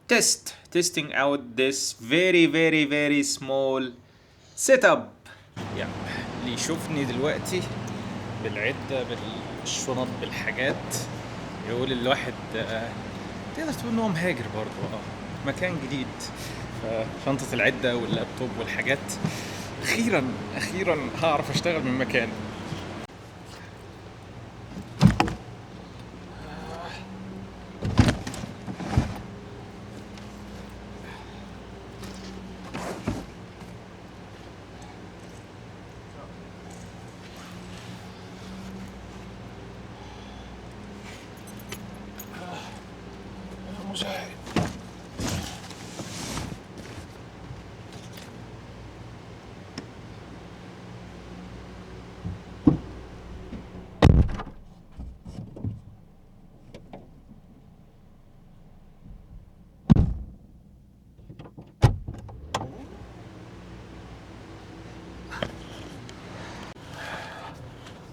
testing out this very small setup. يعني اللي يشوفني دلوقتي بالعدة بالشنط بالحاجات يقول الواحد تقدر تقول ان هو مهاجر برضه مكان جديد. فشنطة العدة واللابتوب والحاجات اخيرا هعرف اشتغل من مكان.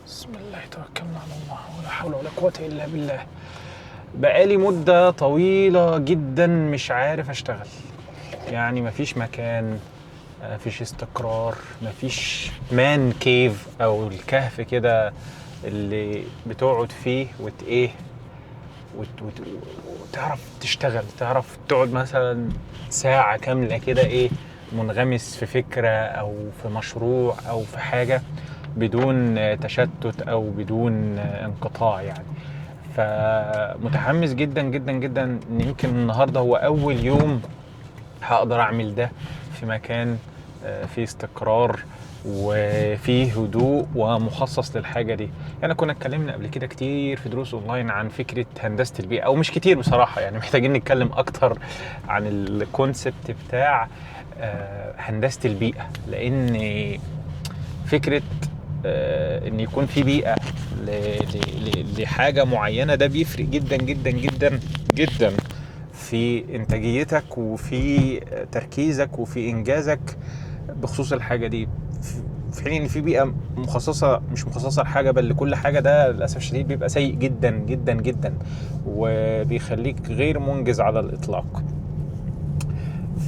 بسم الله توكلنا على الله ولا حول ولا قوة إلا بالله. بقالي مدة طويلة جدا مش عارف أشتغل، يعني مفيش مكان، مفيش استقرار، مفيش مان كيف أو الكهف كده اللي بتقعد فيه وتعرف تشتغل، تعرف تقعد مثلا ساعة كاملة كده منغمس في فكرة أو في مشروع أو في حاجة بدون تشتت أو بدون انقطاع يعني. فمتحمس جدا جدا جدا إن يمكن النهاردة هو أول يوم هقدر أعمل ده في مكان فيه استقرار وفيه هدوء ومخصص للحاجة دي. يعني كنا اتكلمنا قبل كده كتير في دروس اونلاين عن فكرة هندسة البيئة، او مش كتير بصراحة، يعني محتاجين نتكلم اكتر عن الكونسبت بتاع هندسة البيئة، لان فكرة ان يكون في بيئة لحاجة معينة ده بيفرق جدا جدا جدا جدا في انتاجيتك وفي تركيزك وفي انجازك بخصوص الحاجة دي. في حين ان في بيئة مخصصة مش مخصصة لحاجة بل لكل حاجة، ده للأسف الشديد بيبقى سيء جدا جدا جدا وبيخليك غير منجز على الإطلاق.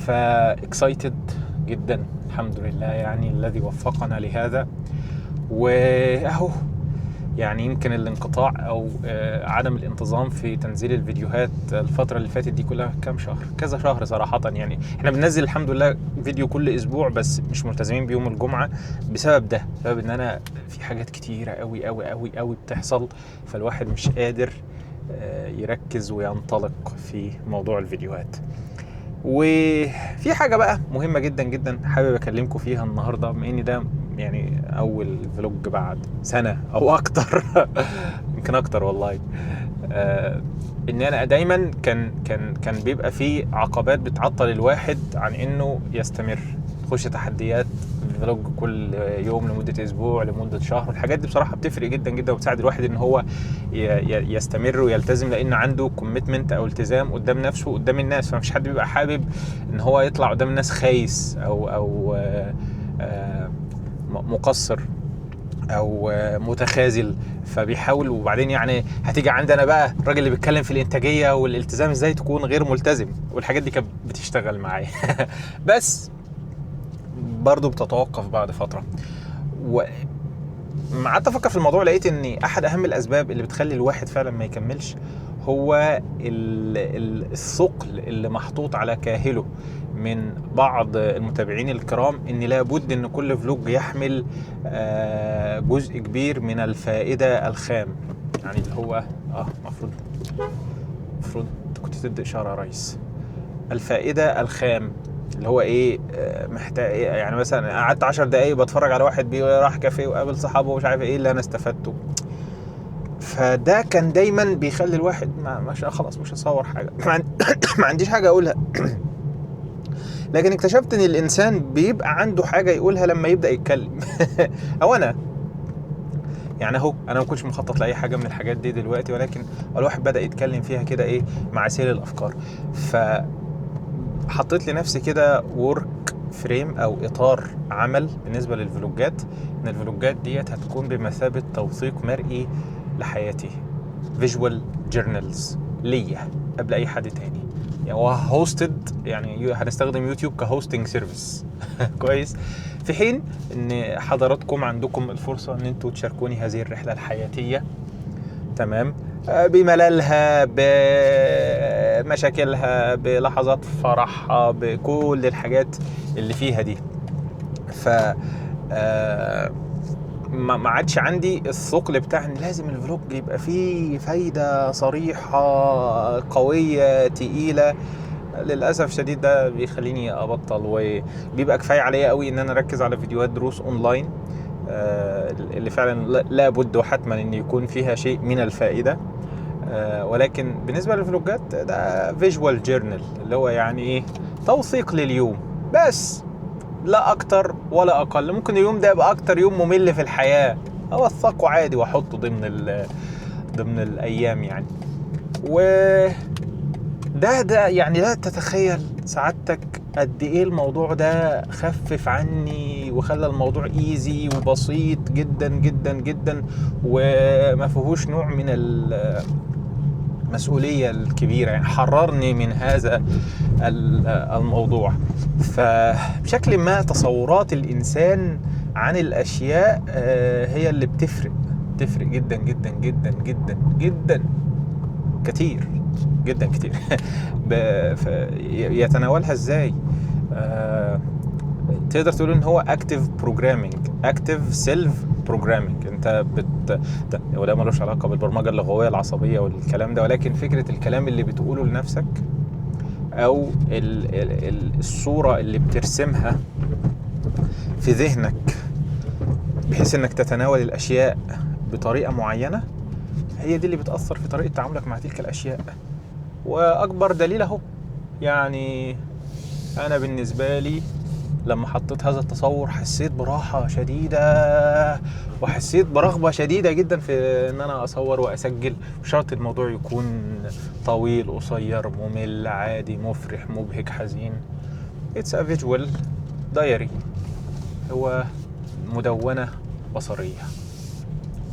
فاكسايتد جدا الحمد لله يعني الذي وفقنا لهذا. واهو يعني يمكن الانقطاع او عدم الانتظام في تنزيل الفيديوهات الفترة اللي فاتت دي كلها كام شهر، كذا شهر صراحة. يعني احنا بننزل الحمد لله فيديو كل اسبوع بس مش ملتزمين بيوم الجمعة بسبب ده، بسبب ان انا في حاجات كتيرة قوي قوي قوي قوي بتحصل، فالواحد مش قادر يركز وينطلق في موضوع الفيديوهات. وفي حاجة بقى مهمة جدا جدا حابب اكلمكم فيها النهاردة، بما ان ده يعني اول فلوج بعد سنة او اكتر يمكن اكتر والله. ان انا دايما كان بيبقى فيه عقبات بتعطل الواحد عن انه يستمر، تخش تحديات فلوج كل يوم لمدة اسبوع لمدة شهر. الحاجات دي بصراحة بتفرق جدا جدا وبتساعد الواحد ان هو يستمر ويلتزم، لان عنده كوميتمنت او التزام قدام نفسه قدام الناس. فمفيش حد بيبقى حابب ان هو يطلع قدام الناس خايس او مقصر او متخاذل، فبيحاول. وبعدين يعني هتيجي عندنا بقى الراجل اللي بيتكلم في الانتاجيه والالتزام ازاي تكون غير ملتزم، والحاجات دي كانت بتشتغل معايا بس برضو بتتوقف بعد فتره. قعدت افكر في الموضوع، لقيت ان احد اهم الاسباب اللي بتخلي الواحد فعلا ما يكملش هو الثقل اللي محطوط على كاهله من بعض المتابعين الكرام، ان لابد ان كل فلوج يحمل جزء كبير من الفائدة الخام. يعني اللي هو مفروض كنت تدي اشارة يا ريس. الفائدة الخام اللي هو محتاج، يعني مثلا قعدت 10 دقايق بتفرج على واحد راح كافيه وقابل صحابه ومش عارف ايه اللي انا استفدته. فده كان دايما بيخلي الواحد خلاص مش هصور حاجة ما عنديش حاجة اقولها لكن اكتشفت ان الانسان بيبقى عنده حاجة يقولها لما يبدأ يتكلم او انا يعني اهو انا ما كنتش مخطط لاي حاجة من الحاجات دي دلوقتي، ولكن الواحد بدأ يتكلم فيها كده مع سير الافكار. فحطيت لنفسي كده ورك فريم او اطار عمل بالنسبة للفلوجات، ان الفلوجات ديت هتكون بمثابة توثيق مرئي لحياتي، فيجوال جورنالز ليا قبل اي حد تاني. هو هوستد، يعني هنستخدم يوتيوب كهوستنج سيرفيس. كويس. في حين ان حضراتكم عندكم الفرصة ان انتوا تشاركوني هذه الرحلة الحياتية، تمام، بمللها، بمشاكلها، بلحظات فرحها، بكل الحاجات اللي فيها دي. ف ما عادش عندي الثقل بتاع ان لازم الفلوج يبقى فيه فايدة صريحة قوية تقيلة. للاسف شديد ده بيخليني ابطل، وبيبقى كفايه عليا قوي ان انا اركز على فيديوهات دروس اونلاين اللي فعلا لابد وحتما ان يكون فيها شيء من الفائده. ولكن بالنسبه للفلوجات ده فيجوال جورنال، اللي هو يعني ايه، توثيق لليوم بس، لا اكتر ولا اقل. ممكن اليوم ده يبقى اكتر يوم ممل في الحياه، اوثقه عادي واحطه ضمن الايام يعني. و ده يعني لا تتخيل سعادتك قد ايه الموضوع ده خفف عني وخلى الموضوع ايزي وبسيط جدا جدا جدا، وما فيهوش نوع من المسؤولية الكبيرة، يعني حررني من هذا الموضوع. فبشكل ما تصورات الإنسان عن الأشياء هي اللي بتفرق جدا جدا جدا جدا جدا كتير جدا كتير. يتناولها ازاي؟ تقدر تقول ان هو اكتيف بروجرامينج، اكتيف سيلف بروجرامينج. انت وده ملوش علاقه بالبرمجه اللغويه العصبيه والكلام ده، ولكن فكره الكلام اللي بتقوله لنفسك، او الصوره اللي بترسمها في ذهنك بحيث انك تتناول الاشياء بطريقه معينه، هي دي اللي بتاثر في طريقه تعاملك مع تلك الاشياء. واكبر دليل اهو، يعني انا بالنسبه لي لما حطيت هذا التصور حسيت براحه شديده، وحسيت برغبه شديده جدا في ان انا اصور واسجل. مش شرط الموضوع يكون طويل، قصير، ممل، عادي، مفرح، مبهج، حزين. It's a visual diary، هو مدونة بصرية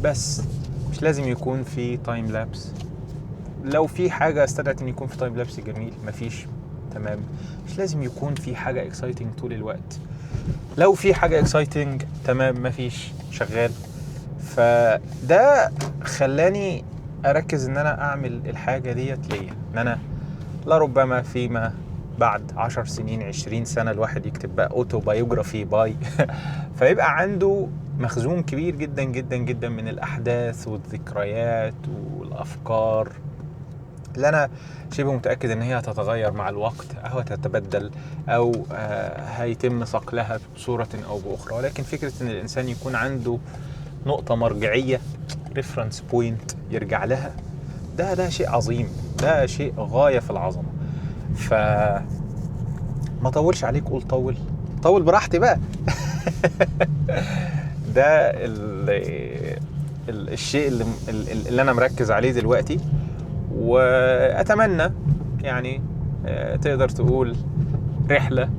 بس. مش لازم يكون في تايم لابس. لو في حاجة استدعت ان يكون في تايم لابس جميل، مفيش، تمام. مش لازم يكون في حاجة اكسايتنج طول الوقت. لو في حاجة اكسايتنج، تمام، مفيش، شغال. فده خلاني اركز ان انا اعمل الحاجة ديت ليا، ان انا لربما فيما بعد 10 سنين 20 سنة الواحد يكتب بقى اوتوبايوجرافي باي فيبقى عنده مخزون كبير جدا جدا جدا من الأحداث والذكريات والأفكار اللي أنا شبه متأكد إن هي هتتغير مع الوقت أو هتتبدل أو هيتم صقلها بصورة أو بأخرى. ولكن فكرة إن الإنسان يكون عنده نقطة مرجعية، reference point يرجع لها، ده شيء عظيم، ده شيء غاية في العظمة. ما طولش عليك، قول طول براحتي بقى. ده الشيء اللي انا مركز عليه دلوقتي. واتمنى يعني تقدر تقول رحلة،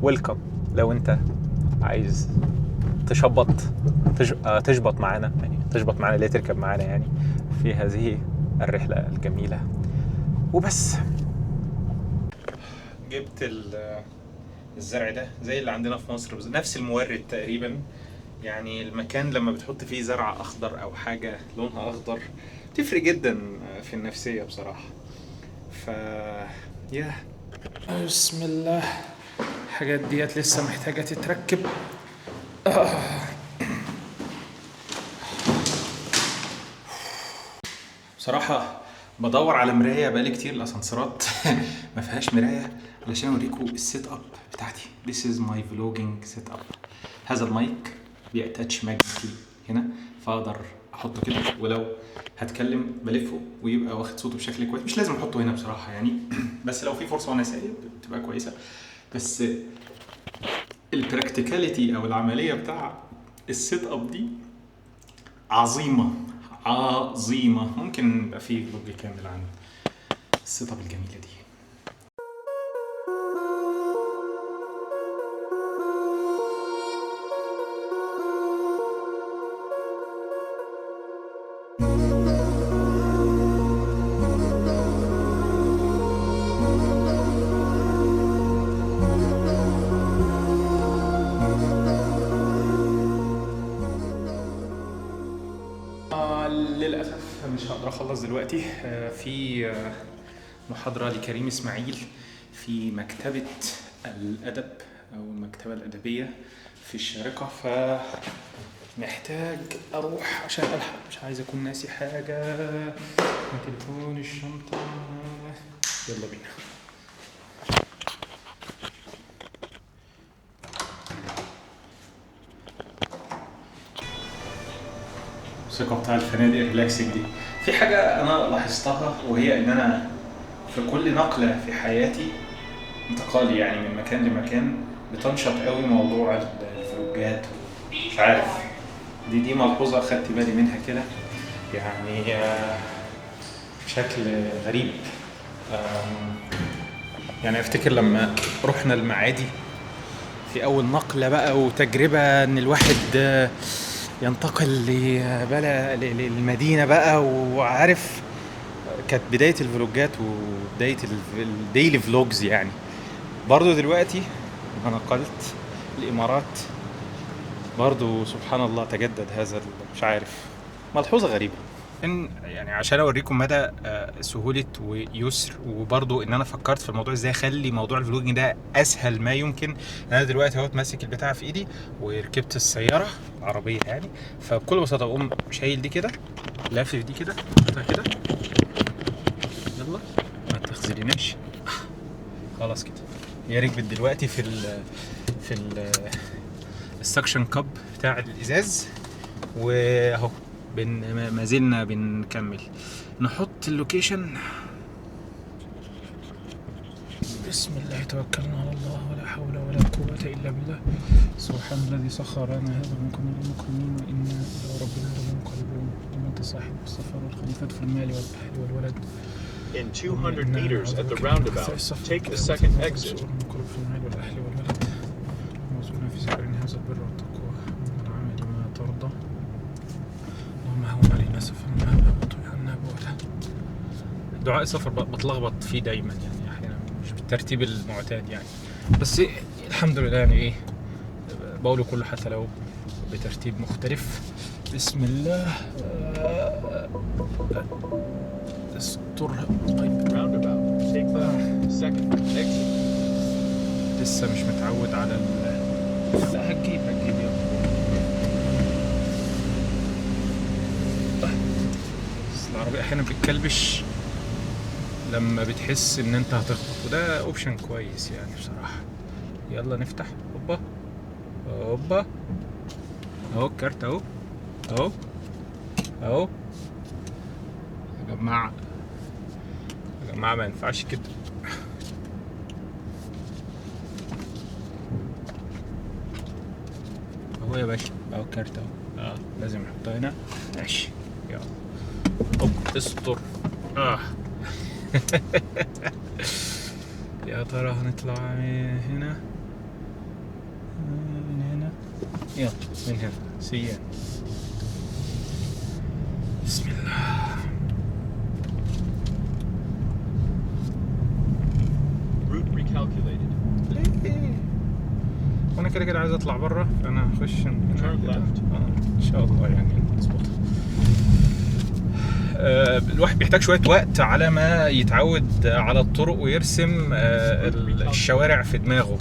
ويلكم لو انت عايز تشبط معانا، يعني تشبط معانا اللي تركب معانا يعني في هذه الرحلة الجميلة. وبس. جبت الزرع ده زي اللي عندنا في مصر، نفس المورد تقريبا. يعني المكان لما بتحط فيه زرع اخضر او حاجة لونها اخضر تفرق جدا في النفسية بصراحة. يا بسم الله، الحاجات ديت لسه محتاجة تتركب. بصراحة بدور على مراية بقالي كتير. الاسانسيرات ما فيهاش مراية علشان اوريكم السيت اب بتاعتي. This is my vlogging setup. هذا المايك بيأتاتش ماجنتي هنا، فاقدر احطه كده، ولو هتكلم بلفه ويبقى واخد صوته بشكل كويس. مش لازم احطه هنا بصراحة يعني، بس لو في فرصة وانا سايق بتبقى كويسة. بس البراكتيكاليتي او العملية بتاع السيت اب دي عظيمة. ممكن يبقى فيه فلوج كامل عن السيت اب الجميلة دي. هقدر اخلص دلوقتي. في محاضرة لكريم اسماعيل في مكتبة الادب او المكتبة الادبية في الشارقة، فمحتاج اروح عشان الحق، مش عايز اكون ناسي حاجة. تليفون، الشنطة، يلا بينا. الثقة بتاع الفنادق ريلاكسنج دي، في حاجة أنا لاحظتها، وهي إن أنا في كل نقلة في حياتي، انتقالي يعني من مكان لمكان، بتنشط قوي موضوع الفلوجات. مش عارف، دي ملحوظة خدت بالي منها كده يعني بشكل غريب. يعني أفتكر لما رحنا المعادي في أول نقلة بقى وتجربة إن الواحد ينتقل للمدينة بقى، وعارف كانت بداية الفلوجات وبداية الديلي فلوجز يعني. برضو دلوقتي أنا نقلت الإمارات، برضو سبحان الله تجدد هذا مش عارف، ملحوظة غريبة. يعني عشان اوريكم مدى سهولة ويسر، وبرضو ان انا فكرت في الموضوع ازاي اخلي موضوع الفلوجنج ده اسهل ما يمكن. انا دلوقتي اهوت ماسك البتاع في ايدي وركبت السيارة العربية يعني، فبكل بساطة اقوم شايل دي كده، لافف دي كده، حطها كده، يلا ما تخزريناش، خلاص كده. هي ركبت دلوقتي في السكشن كاب بتاع الازاز، واهو ما زلنا بنكمل. نحط اللوكيشن. بسم الله توكلنا على الله، ولا حول ولا قوة إلا بالله. سبحان الذي سخر لنا هذا من كنا المكرمين وإنا إلى ربنا لمنقلبون. وأنت صاحب السفر والخليفة في المال والأهل والولد. In 200 meters at the roundabout, take the second exit. في المال والأهل والولد. وارزقنا في سفرنا هذا البر والتقوى من العمل ما ترضى. اللهم هون علينا سفرنا وطوي عنا بعده. دعاء السفر بتلخبط فيه دايما يعني، احيانا مش بالترتيب المعتاد يعني، بس الحمد لله يعني ايه بقوله كله حتى لو بترتيب مختلف. بسم الله. استرها طيب. Roundabout, take the second exit. لسه مش متعود على لا هتجيب يلا. العربية احيانا بتكلبش لما بتحس ان انت هتخبط، وده اوبشن كويس يعني بصراحة. يلا نفتح. هوبا هوبا اهو الكارت اهو اهو اهو. يا جماعة ما ينفعش كده. اهو يا باشا اهو الكارت اهو. لازم نحطها هنا. ماشي يلا. هوب استر. يا ترى هنطلع من هنا من هنا، يلا من هنا سيان. بسم الله. Route recalculated. ليه؟ وانا كده عايز اطلع بره، فانا هخش من هنا Turn كده. left. ان شاء الله يعني نظبطها. الواحد بيحتاج شوية وقت على ما يتعود على الطرق ويرسم الشوارع في دماغه.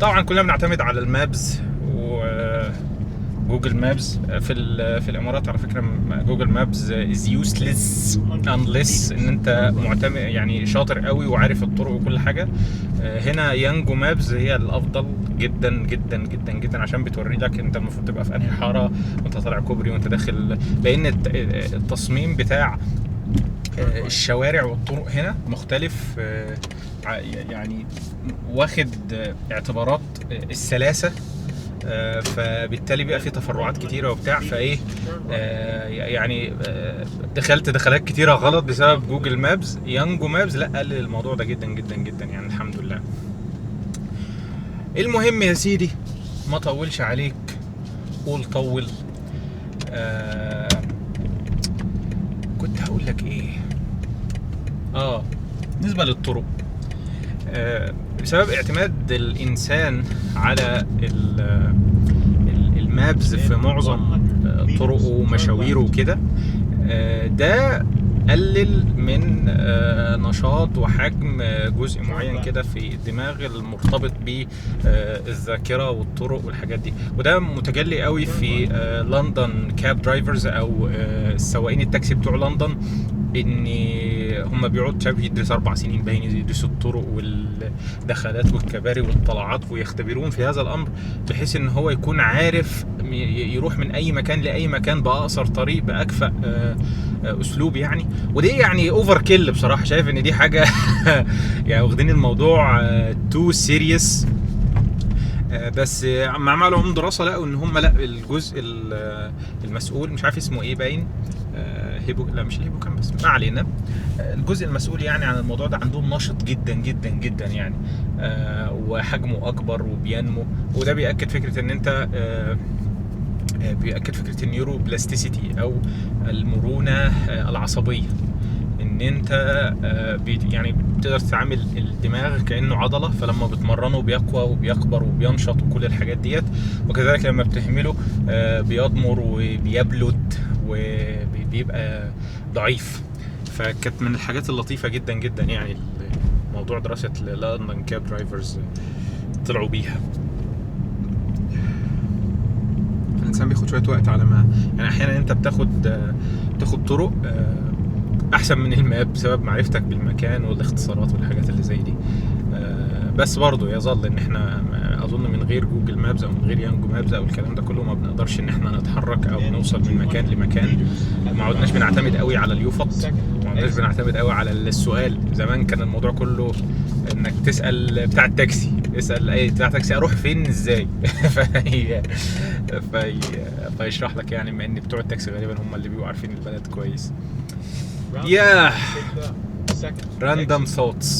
طبعا كلنا بنعتمد على المابز وجوجل مابز. في الامارات على فكرة جوجل مابز is useless unless ان انت معتمد يعني شاطر قوي وعارف الطرق وكل حاجة. هنا يانجو مابز هي الافضل جدا جدا جدا جدا، عشان بتوري لك انت المفروض تبقى في انهي حاره وانت طالع كوبري وانت داخل، لان التصميم بتاع الشوارع والطرق هنا مختلف يعني، واخد اعتبارات السلاسه، فبالتالي بقى في تفرعات كتيره وبتاع، فايه يعني دخلت دخلات كتيره غلط بسبب جوجل مابز. يانجو مابز لا قلل الموضوع ده جدا جدا جدا يعني، الحمد لله. المهم يا سيدي ما طولش عليك، قول طول. كنت هقول لك ايه؟ بالنسبه للطرق، بسبب اعتماد الانسان على المابز في معظم طرقه ومشاويره وكده، ده قلل من نشاط وحجم جزء معين كده في الدماغ المرتبط بالذاكره والطرق والحاجات دي. وده متجلي قوي في لندن كاب درايفرز او السواقين التاكسي بتوع لندن، ان هم بيقعدوا شبه يدرسوا 4 سنين باين يدرسوا الطرق والدخلات والكباري والطلعات ويختبرون في هذا الامر، بحيث ان هو يكون عارف يروح من اي مكان لاي مكان باقصر طريق باكفأ اسلوب يعني. ودي يعني اوفر كيل بصراحه، شايف ان دي حاجه يعني واخدين الموضوع تو سيريس. بس مع عملوا دراسه لقوا ان هم لا الجزء المسؤول مش عارف اسمه ايه باين لا مش الهيبو كان بس ما علينا، الجزء المسؤول يعني عن الموضوع ده عندهم نشط جدا جدا جدا يعني، وحجمه اكبر وبينمو. وده بيأكد فكره ان انت بيأكد فكره النيورو بلاستيسيتي او المرونه العصبيه، ان انت يعني بتقدر تتعامل الدماغ كانه عضله، فلما بتمرنه بيقوى وبيكبر وبينشط وكل الحاجات ديت. وكذلك لما بتهمله بيضمر وبيبلد وبيبقى ضعيف. فكانت من الحاجات اللطيفه جدا جدا يعني موضوع دراسه لندن كاب درايفرز طلعوا بيها. الانسان بياخد شويه وقت على ما يعني احيانا انت بتاخد طرق احسن من الماب بسبب معرفتك بالمكان والاختصارات والحاجات اللي زي دي. بس برضو يظل ان احنا اظن من غير جوجل مابز او من غير يانجو مابز او الكلام ده كله ما بنقدرش ان احنا نتحرك او نوصل من مكان لمكان. ما عدناش بنعتمد قوي على اليوفط، ما عدناش بنعتمد قوي على السؤال. زمان كان الموضوع كله انك تسال بتاع التاكسي، اسال اي بتاع تاكسي اروح فين ازاي فيشرح لك يعني، بما ان بتوع التاكسي غالبا هم اللي بيبقوا عارفين البلد كويس. Yeah. Random thoughts.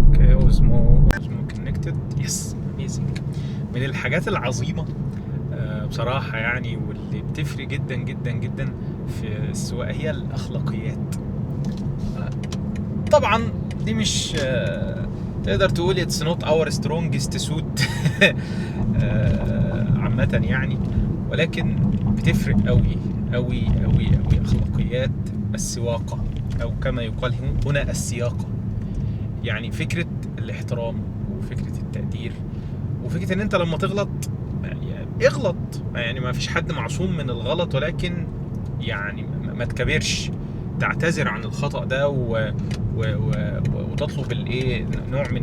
Okay, Osmo connected. Yes, amazing. من الحاجات العظيمة بصراحة يعني، واللي بتفرق جدا جدا جدا في السواقة هي الأخلاقيات. طبعا دي مش تقدر تقول it's not our strongest suit عامة يعني، ولكن بتفرق قوي قوي قوي قوي اخلاقيات السواقه، او كما يقال هنا السياقه. يعني فكره الاحترام وفكره التقدير وفكره ان انت لما تغلط يعني اغلط، يعني ما فيش حد معصوم من الغلط، ولكن يعني ما تكبرش، تعتذر عن الخطأ ده وتطلب الايه نوع من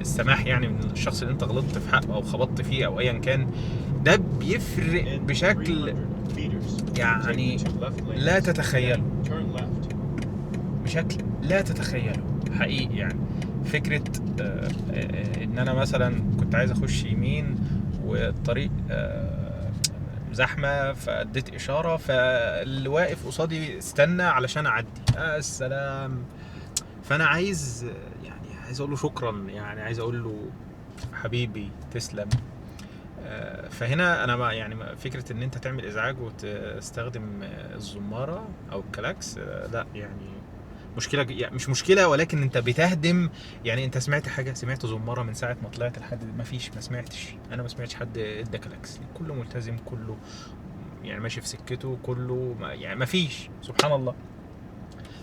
السماح يعني من الشخص اللي انت غلطت في حقه او خبطت فيه او ايا كان. ده بيفرق بشكل يعني لا تتخيله، بشكل لا تتخيله حقيقي. يعني فكرة ان انا مثلا كنت عايز اخش يمين والطريق زحمة، فاديت اشارة، فاللي واقف قصادي استنى علشان اعدي. السلام. فانا عايز اقول له شكرا، يعني عايز اقول له حبيبي تسلم. فهنا انا يعني فكره ان انت تعمل ازعاج وتستخدم الزماره او الكلاكس لا يعني مشكله، يعني مش مشكله، ولكن انت بتهدم. يعني انت سمعت حاجه، سمعت زماره من ساعه ما طلعت لحد ما فيش، ما سمعتش. انا ما سمعتش حد ادى كلاكس، كله ملتزم، كله يعني ماشي في سكته، كله يعني ما فيش، سبحان الله.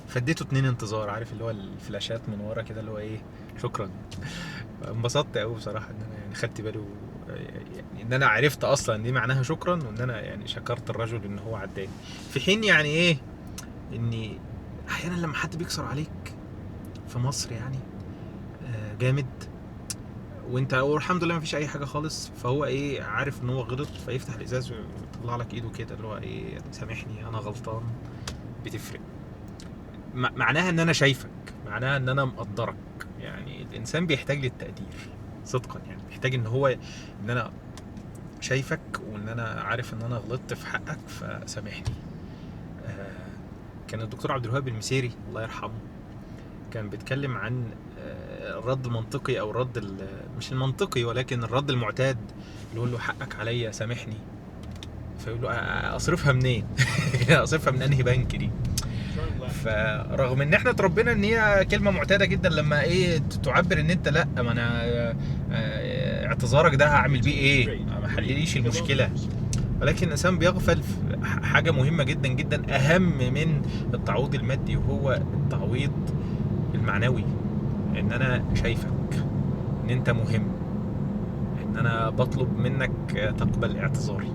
فديته 2 انتظار، عارف اللي هو الفلاشات من ورا كده اللي هو ايه شكرا. انبسطت قوي بصراحه ان انا يعني خدت بالي يعني ان انا عرفت اصلا دي معناها شكرا، وان انا يعني شكرت الرجل ان هو عداني. في حين يعني ايه اني احيانا لما حد بيكسر عليك في مصر يعني جامد، وانت الحمد لله ما فيش اي حاجه خالص، فهو ايه عارف ان هو غلط، فيفتح الازاز ويطلع لك ايده كده اللي هو ايه سامحني انا غلطان. بتفرق، معناها ان انا شايفك، معناها ان انا مقدرك. يعني الانسان بيحتاج للتقدير صدقا، يعني بيحتاج ان هو ان انا شايفك وان انا عارف ان انا غلطت في حقك فسامحني. كان الدكتور عبد الوهاب المسيري الله يرحمه كان بيتكلم عن الرد المنطقي او الرد مش المنطقي ولكن الرد المعتاد، اللي يقول له حقك عليا سامحني، فيقول له اصرفها منين؟ اصرفها من انهي بنك دي؟ فرغم ان احنا اتربينا ان هي كلمه معتاده جدا لما ايه تعبر ان انت لا، ما انا اعتذارك ده هعمل بيه ايه؟ حلليش المشكله، ولكن الانسان بيغفل في حاجه مهمه جدا جدا اهم من التعويض المادي، وهو التعويض المعنوي. ان انا شايفك، ان انت مهم، ان انا بطلب منك تقبل اعتذاري.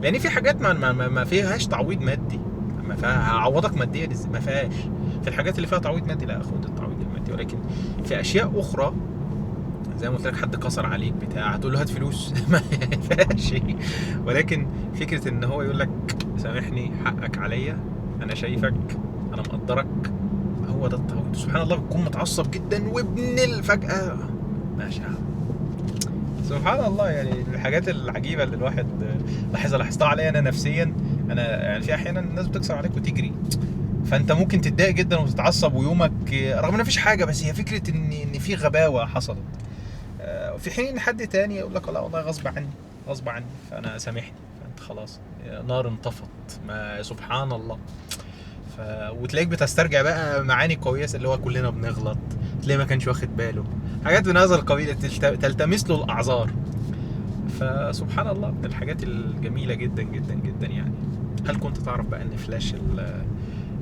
لان في حاجات ما فيهاش تعويض مادي، ما فيها هعوضك ماديا، ما فيهاش. في الحاجات اللي فيها تعويض مادي لا اخد التعويض المادي، ولكن في اشياء اخرى زي ما قلت لك حد كسر عليك بتاع هتقول له هات فلوس ما فيهاش. ولكن فكره ان هو يقول لك سامحني حقك عليا، انا شايفك، انا مقدرك، هو ده التعويض. سبحان الله بتكون متعصب جدا وابن فجأة ماشي يا عم. سبحان الله، يعني الحاجات العجيبه اللي الواحد لاحظتها عليا انا نفسيا. انا يعني في احيانا الناس بتكسر عليك وتجري، فانت ممكن تتضايق جدا وتتعصب ويومك رغم ان مفيش حاجه، بس هي فكره ان في غباوه حصلت. في حين ان حد تاني يقول لك لا والله غصب عني فانا سامحني، فانت خلاص نار انطفت. ما سبحان الله. وتلاقيك بتسترجع بقى معاني كويسه اللي هو كلنا بنغلط، تلاقيه ما كانش واخد باله، حاجات من هذا القبيل تلتمس له الاعذار. فسبحان الله من الحاجات الجميله جدا جدا جدا يعني. هل كنت تعرف بقى ان فلاش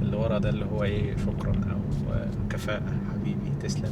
اللي ورا ده اللي هو ايه شكرا او كفاءه؟ حبيبي تسلم.